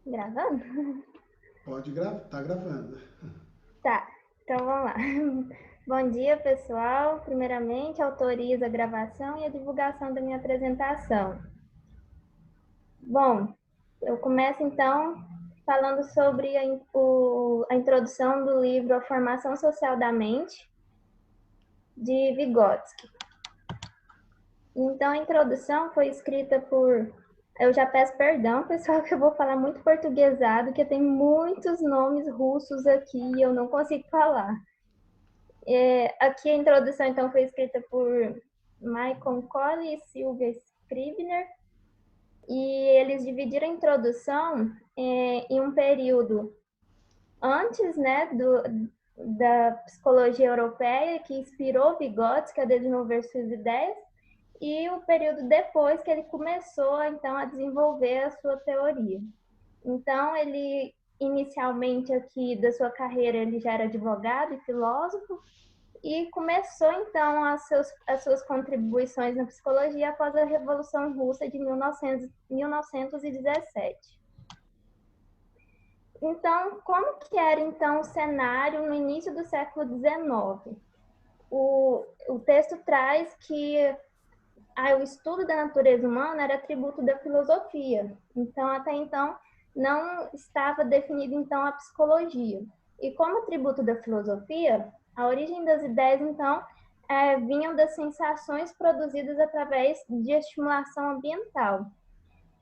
Gravando? Pode gravar, tá gravando. Tá, então vamos lá. Bom dia, pessoal. Primeiramente, autorizo a gravação e a divulgação da minha apresentação. Bom, eu começo então falando sobre a introdução do livro A Formação Social da Mente, de Vygotsky. Então, a introdução foi escrita por... Eu já peço perdão, pessoal, que eu vou falar muito portuguesado, que tem muitos nomes russos aqui e eu não consigo falar. Aqui a introdução, então, foi escrita por Michael Colley e Sylvia Scribner, e eles dividiram a introdução em um período antes, né, da psicologia europeia, que inspirou Vygotsky a desenvolver suas ideias, e o período depois que ele começou, então, a desenvolver a sua teoria. Então, ele, inicialmente aqui da sua carreira, ele já era advogado e filósofo, e começou, então, as suas contribuições na psicologia após a Revolução Russa de 1917. Então, como que era, então, o cenário no início do século XIX? O texto traz que o estudo da natureza humana era atributo da filosofia. Então, até então, não estava definido, então, a psicologia. E como atributo da filosofia, a origem das ideias, então, vinham das sensações produzidas através de estimulação ambiental.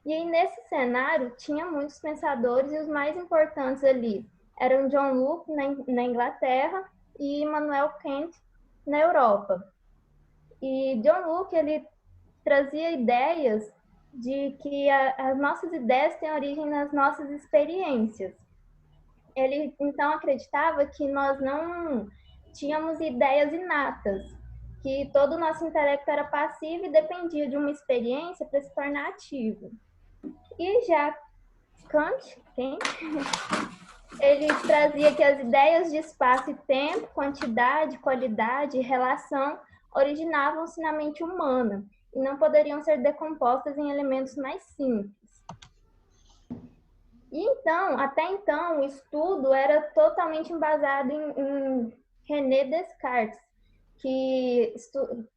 E aí, nesse cenário, tinha muitos pensadores, e os mais importantes ali eram John Locke, na Inglaterra, e Immanuel Kant, na Europa. E John Locke, ele trazia ideias de que as nossas ideias têm origem nas nossas experiências. Ele, então, acreditava que nós não tínhamos ideias inatas, que todo o nosso intelecto era passivo e dependia de uma experiência para se tornar ativo. E já Kant, ele trazia que as ideias de espaço e tempo, quantidade, qualidade e relação originavam-se na mente humana e não poderiam ser decompostas em elementos mais simples. E então, até então, o estudo era totalmente embasado em René Descartes, que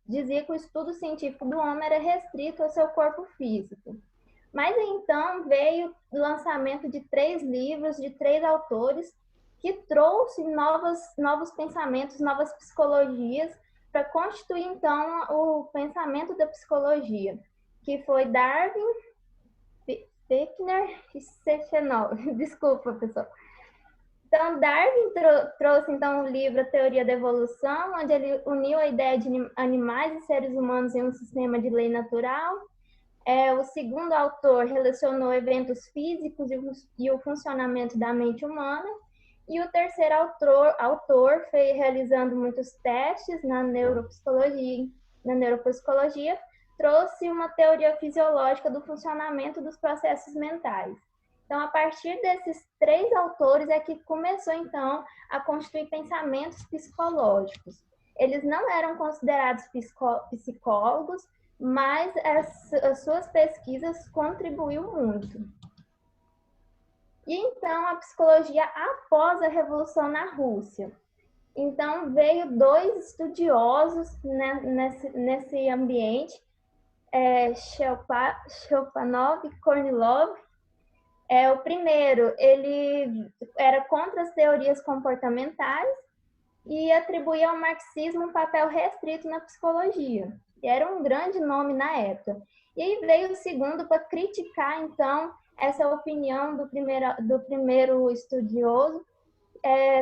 dizia que o estudo científico do homem era restrito ao seu corpo físico. Mas então veio o lançamento de 3 livros de 3 autores que trouxe novos pensamentos, novas psicologias para constituir então o pensamento da psicologia, que foi Darwin, Fechner e Sechenov. Desculpa, pessoal. Então, Darwin trouxe então o livro A Teoria da Evolução, onde ele uniu a ideia de animais e seres humanos em um sistema de lei natural. O segundo autor relacionou eventos físicos e o funcionamento da mente humana. E o terceiro autor foi realizando muitos testes na neuropsicologia, trouxe uma teoria fisiológica do funcionamento dos processos mentais. Então, a partir desses 3 autores é que começou, então, a construir pensamentos psicológicos. Eles não eram considerados psicólogos, mas as suas pesquisas contribuíram muito. E então a psicologia após a Revolução na Rússia. Então veio 2 estudiosos nesse ambiente, Shelpanov e Kornilov. O primeiro, ele era contra as teorias comportamentais e atribuía ao marxismo um papel restrito na psicologia. E era um grande nome na época. E aí veio o segundo para criticar, então, essa opinião do primeiro estudioso,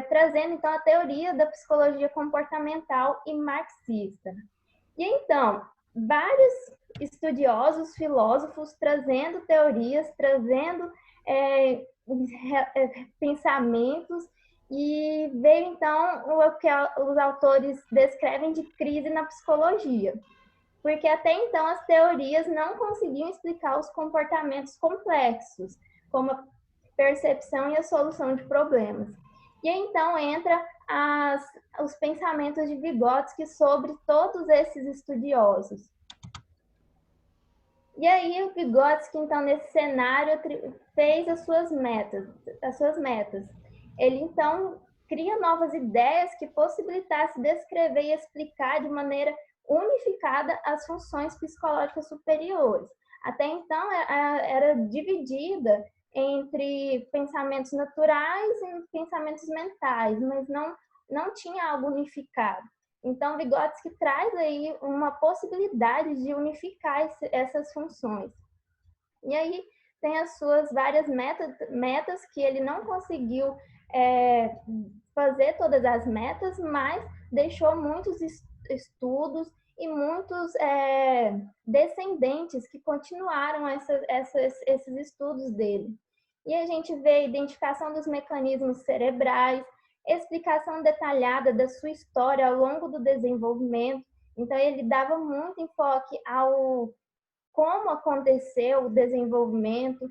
trazendo, então, a teoria da psicologia comportamental e marxista. E, então, vários estudiosos, filósofos, trazendo teorias, trazendo pensamentos, e veio, então, o que os autores descrevem de crise na psicologia. Porque até então as teorias não conseguiam explicar os comportamentos complexos, como a percepção e a solução de problemas. E aí, então entra os pensamentos de Vygotsky sobre todos esses estudiosos. E aí o Vygotsky, então, nesse cenário, fez as suas metas. Ele, então, cria novas ideias que possibilitassem descrever e explicar de maneira unificada as funções psicológicas superiores. Até então, era dividida entre pensamentos naturais e pensamentos mentais, mas não tinha algo unificado. Então, Vygotsky traz aí uma possibilidade de unificar essas funções. E aí tem as suas várias metas que ele não conseguiu fazer todas as metas, mas deixou muitos estudos e muitos descendentes que continuaram esses estudos dele. E a gente vê a identificação dos mecanismos cerebrais, explicação detalhada da sua história ao longo do desenvolvimento. Então, ele dava muito enfoque ao como aconteceu o desenvolvimento,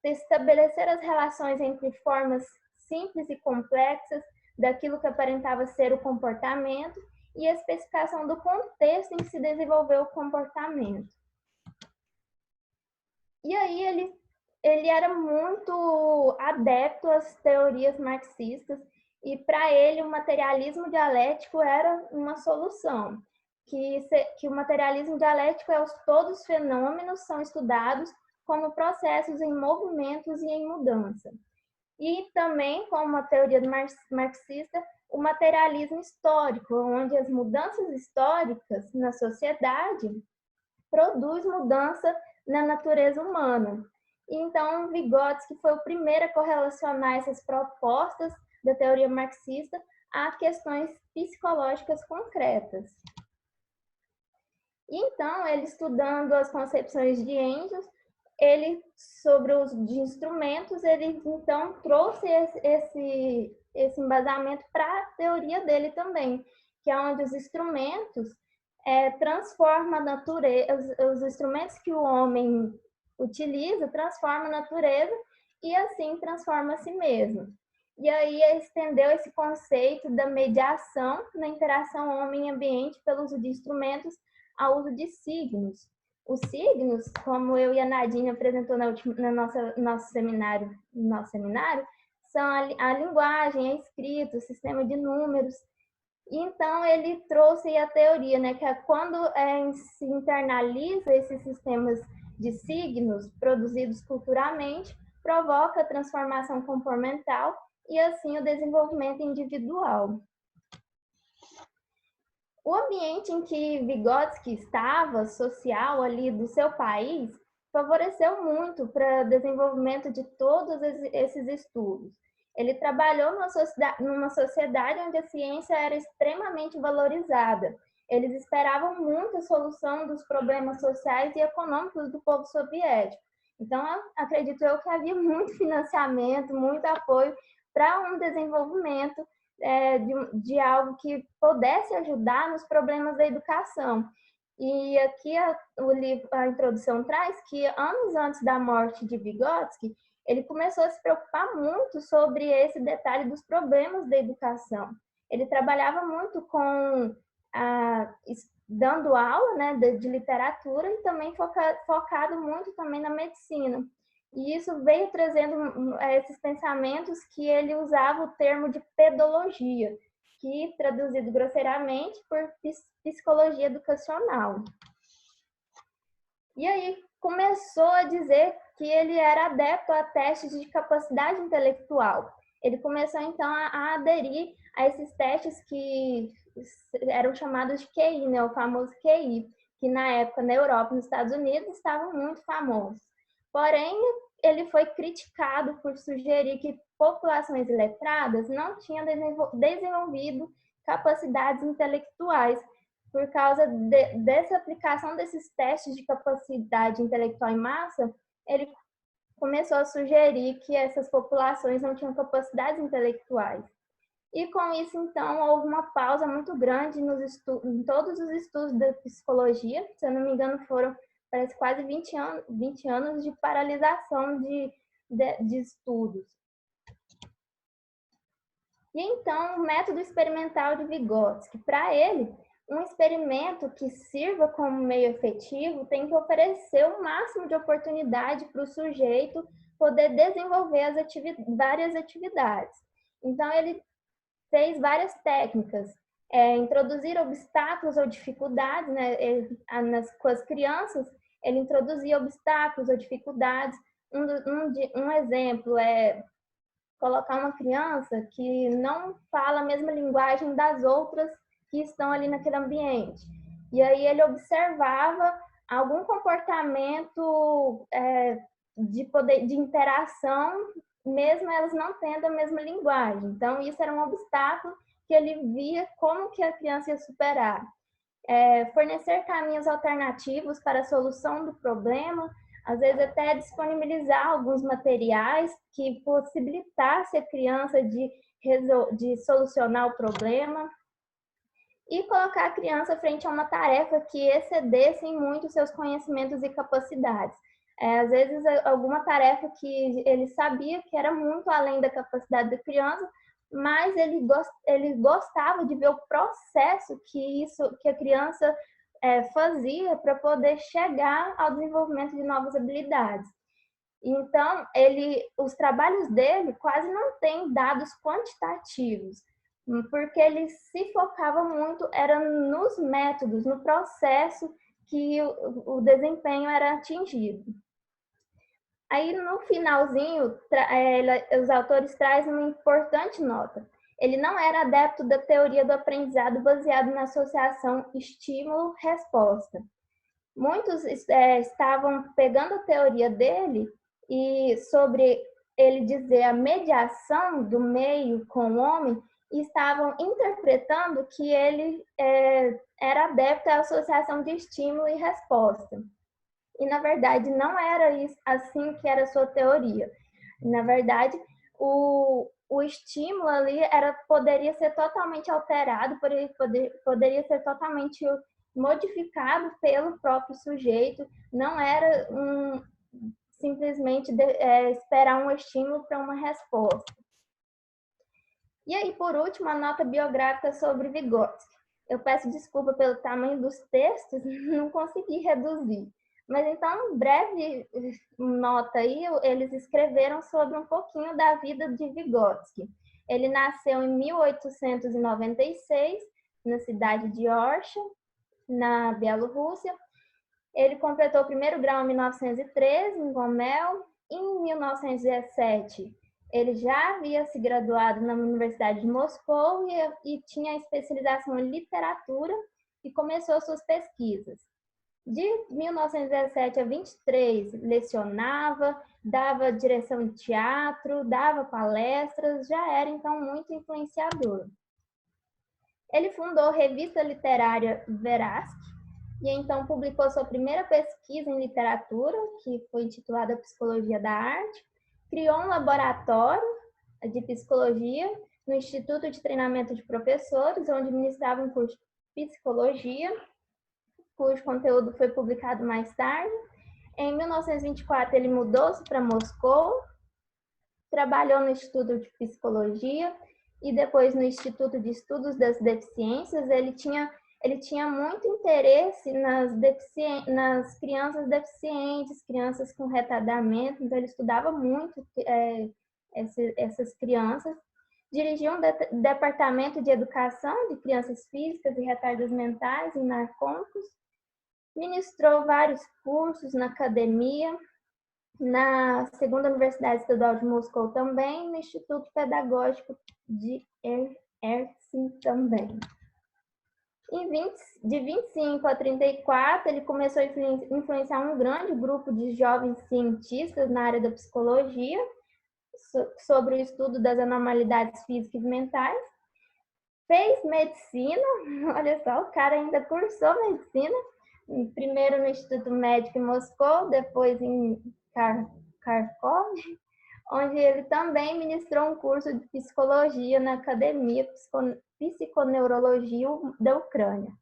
estabelecer as relações entre formas simples e complexas daquilo que aparentava ser o comportamento e a especificação do contexto em que se desenvolveu o comportamento. E aí ele era muito adepto às teorias marxistas e para ele o materialismo dialético era uma solução, que o materialismo dialético é todos os fenômenos são estudados como processos em movimentos e em mudança. E também, como a teoria marxista, o materialismo histórico, onde as mudanças históricas na sociedade produz mudança na natureza humana. E então, Vygotsky foi o primeiro a correlacionar essas propostas da teoria marxista a questões psicológicas concretas. E então, ele estudando as concepções de Engels, ele, sobre os de instrumentos, ele então trouxe esse embasamento para a teoria dele também, que é onde os instrumentos transformam a natureza, os instrumentos que o homem utiliza transformam a natureza e assim transforma a si mesmo. E aí estendeu esse conceito da mediação na interação homem-ambiente pelo uso de instrumentos ao uso de signos. Os signos, como eu e a Nadine apresentou no nosso seminário, são a linguagem, a escrita, o sistema de números. E então ele trouxe a teoria, né, que é quando se internaliza esses sistemas de signos produzidos culturalmente, provoca a transformação comportamental e assim o desenvolvimento individual. O ambiente em que Vygotsky estava, social ali do seu país, favoreceu muito para o desenvolvimento de todos esses estudos. Ele trabalhou numa sociedade onde a ciência era extremamente valorizada. Eles esperavam muito a solução dos problemas sociais e econômicos do povo soviético. Então, acredito eu que havia muito financiamento, muito apoio para um desenvolvimento de algo que pudesse ajudar nos problemas da educação. E aqui a introdução traz que anos antes da morte de Vygotsky, ele começou a se preocupar muito sobre esse detalhe dos problemas da educação. Ele trabalhava muito dando aula, né, de literatura e também focado muito também na medicina. E isso veio trazendo esses pensamentos que ele usava o termo de pedologia, que traduzido grosseiramente por psicologia educacional. E aí começou a dizer que ele era adepto a testes de capacidade intelectual. Ele começou então a aderir a esses testes que eram chamados de QI, né, o famoso QI, que na época na Europa e nos Estados Unidos estavam muito famosos. Porém, ele foi criticado por sugerir que populações iletradas não tinham desenvolvido capacidades intelectuais. Por causa dessa aplicação desses testes de capacidade intelectual em massa, ele começou a sugerir que essas populações não tinham capacidades intelectuais. E com isso, então, houve uma pausa muito grande em todos os estudos da psicologia. Se eu não me engano, foram parece quase 20 anos de paralisação de estudos. E então, o método experimental de Vygotsky, para ele, Um experimento que sirva como meio efetivo tem que oferecer o máximo de oportunidade para o sujeito poder desenvolver várias atividades. Então, ele fez várias técnicas, introduzir obstáculos ou dificuldades, né? Com as crianças, ele introduzia obstáculos ou dificuldades. Um exemplo é colocar uma criança que não fala a mesma linguagem das outras que estão ali naquele ambiente. E aí ele observava algum comportamento de interação, mesmo elas não tendo a mesma linguagem. Então, isso era um obstáculo que ele via como que a criança ia superar. Fornecer caminhos alternativos para a solução do problema, às vezes até disponibilizar alguns materiais que possibilitasse a criança de solucionar o problema e colocar a criança frente a uma tarefa que excedesse muito seus conhecimentos e capacidades. Às vezes, alguma tarefa que ele sabia que era muito além da capacidade da criança, mas ele gostava de ver o processo que a criança fazia para poder chegar ao desenvolvimento de novas habilidades. Então, os trabalhos dele quase não têm dados quantitativos, porque ele se focava muito era nos métodos, no processo que o desempenho era atingido. Aí, no finalzinho, os autores trazem uma importante nota. Ele não era adepto da teoria do aprendizado baseado na associação estímulo-resposta. Muitos estavam pegando a teoria dele e sobre ele dizer a mediação do meio com o homem, e estavam interpretando que ele era adepto à associação de estímulo e resposta. E, na verdade, não era assim que era a sua teoria. Na verdade, o estímulo ali poderia ser totalmente alterado, poderia ser totalmente modificado pelo próprio sujeito, não era simplesmente esperar um estímulo para uma resposta. E aí, por último, a nota biográfica sobre Vygotsky. Eu peço desculpa pelo tamanho dos textos, não consegui reduzir. Mas então, breve nota aí, eles escreveram sobre um pouquinho da vida de Vygotsky. Ele nasceu em 1896, na cidade de Orsha, na Bielorrússia. Ele completou o primeiro grau em 1913, em Gomel. Em 1917, ele já havia se graduado na Universidade de Moscou e tinha especialização em literatura e começou suas pesquisas. De 1917 a 23, lecionava, dava direção de teatro, dava palestras, já era então muito influenciador. Ele fundou a revista literária Versky e então publicou sua primeira pesquisa em literatura, que foi intitulada Psicologia da Arte. Criou um laboratório de psicologia no Instituto de Treinamento de Professores, onde ministrava um curso de psicologia, cujo conteúdo foi publicado mais tarde. Em 1924, ele mudou-se para Moscou, trabalhou no Instituto de Psicologia e depois no Instituto de Estudos das Deficiências. Ele tinha muito interesse nas crianças deficientes, crianças com retardamento, então ele estudava muito essas crianças. Dirigiu um departamento de educação de crianças físicas e retardos mentais em Narcóticos. Ministrou vários cursos na academia, na Segunda Universidade Estadual de Moscou também, no Instituto Pedagógico de Ersin também. De 25 a 34, ele começou a influenciar um grande grupo de jovens cientistas na área da psicologia, sobre o estudo das anormalidades físicas e mentais. Fez medicina, olha só, o cara ainda cursou medicina, primeiro no Instituto Médico em Moscou, depois em Kharkov, onde ele também ministrou um curso de psicologia na Academia Psiconeurologia da Ucrânia.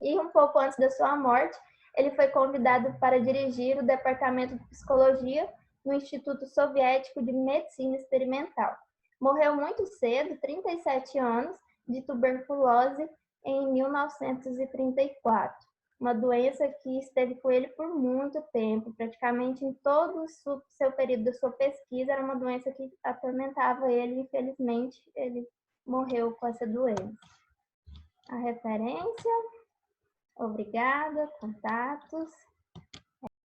E um pouco antes da sua morte, ele foi convidado para dirigir o departamento de psicologia no Instituto Soviético de Medicina Experimental. Morreu muito cedo, 37 anos, de tuberculose em 1934. Uma doença que esteve com ele por muito tempo, praticamente em todo o seu período da sua pesquisa, era uma doença que atormentava ele, e infelizmente ele morreu com essa doença. A referência, obrigada, contatos.